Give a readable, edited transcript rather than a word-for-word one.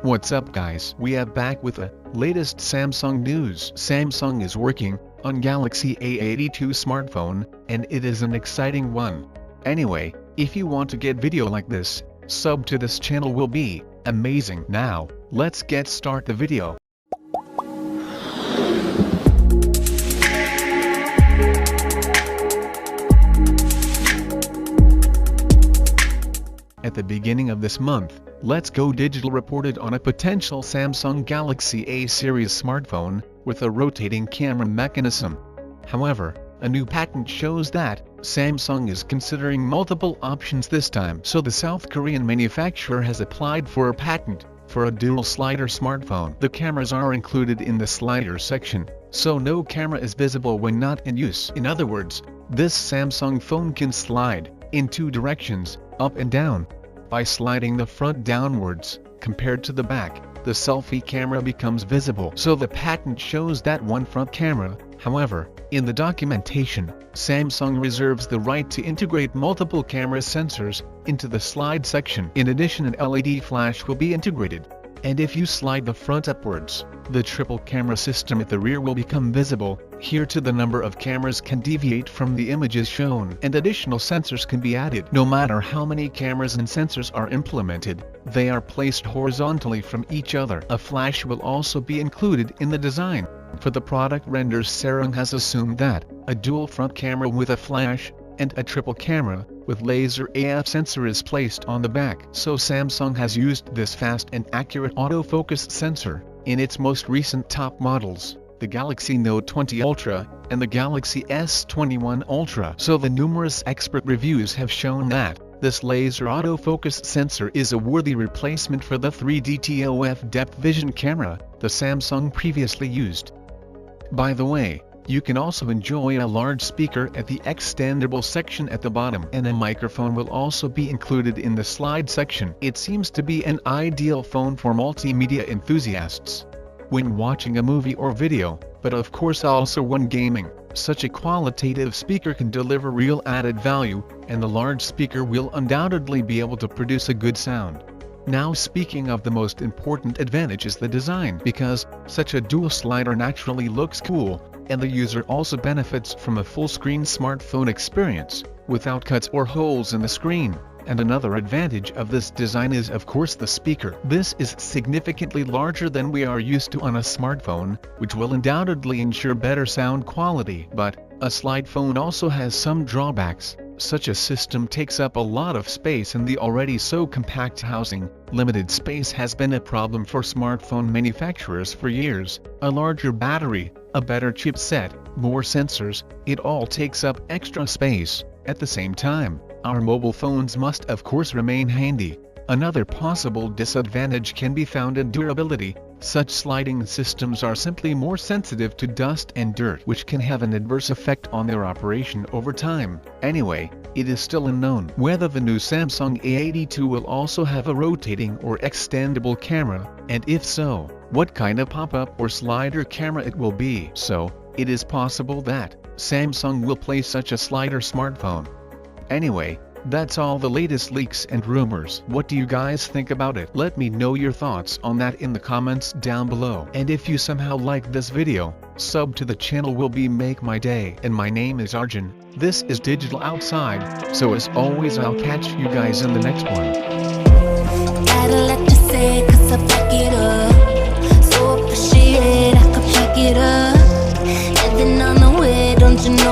What's up guys? We are back with the latest Samsung news. Samsung is working on Galaxy A82 smartphone, and it is an exciting one. Anyway, if you want to get video like this, sub to this channel will be amazing. Now, let's start the video. At the beginning of this month, Let's Go Digital reported on a potential Samsung Galaxy A series smartphone with a rotating camera mechanism. However, a new patent shows that Samsung is considering multiple options this time. So the South Korean manufacturer has applied for a patent for a dual slider smartphone. The cameras are included in the slider section, so no camera is visible when not in use. In other words, this Samsung phone can slide in two directions, up and down. By sliding the front downwards, compared to the back, the selfie camera becomes visible. So the patent shows that one front camera. However, in the documentation, Samsung reserves the right to integrate multiple camera sensors into the slide section. In addition, an LED flash will be integrated. And if you slide the front upwards, the triple camera system at the rear will become visible. Here too, the number of cameras can deviate from the images shown, and additional sensors can be added. No matter how many cameras and sensors are implemented, they are placed horizontally from each other. A flash will also be included in the design. For the product renders, Samsung has assumed that a dual front camera with a flash and a triple camera with laser AF sensor is placed on the back. So Samsung has used this fast and accurate autofocus sensor in its most recent top models, the Galaxy Note 20 Ultra and the Galaxy S21 Ultra. So the numerous expert reviews have shown that this laser autofocus sensor is a worthy replacement for the 3D ToF depth vision camera the Samsung previously used. By the way, you can also enjoy a large speaker at the extendable section at the bottom, and a microphone will also be included in the slide section. It seems to be an ideal phone for multimedia enthusiasts when watching a movie or video, but of course also when gaming. Such a qualitative speaker can deliver real added value, and the large speaker will undoubtedly be able to produce a good sound. Now, speaking of the most important advantage is the design, because such a dual slider naturally looks cool, and the user also benefits from a full-screen smartphone experience, without cuts or holes in the screen. And another advantage of this design is of course the speaker. This is significantly larger than we are used to on a smartphone, which will undoubtedly ensure better sound quality. But a slide phone also has some drawbacks. Such a system takes up a lot of space in the already so compact housing. Limited space has been a problem for smartphone manufacturers for years. A larger battery, a better chipset, more sensors, it all takes up extra space. At the same time, our mobile phones must of course remain handy. Another possible disadvantage can be found in durability. Such sliding systems are simply more sensitive to dust and dirt, which can have an adverse effect on their operation over time. Anyway, it is still unknown whether the new Samsung A82 will also have a rotating or extendable camera, and if so, what kind of pop-up or slider camera it will be. So, it is possible that Samsung will place such a slider smartphone. Anyway, that's all the latest leaks and rumors. What do you guys think about it? Let me know your thoughts on that in the comments down below. And if you somehow like this video, sub to the channel will be make my day. And my name is Arjun. This is Digital Outside. So as always, I'll catch you guys in the next one. Gotta let you say, 'cause I back it up. So appreciate I could pick it up. Living on the way, don't you know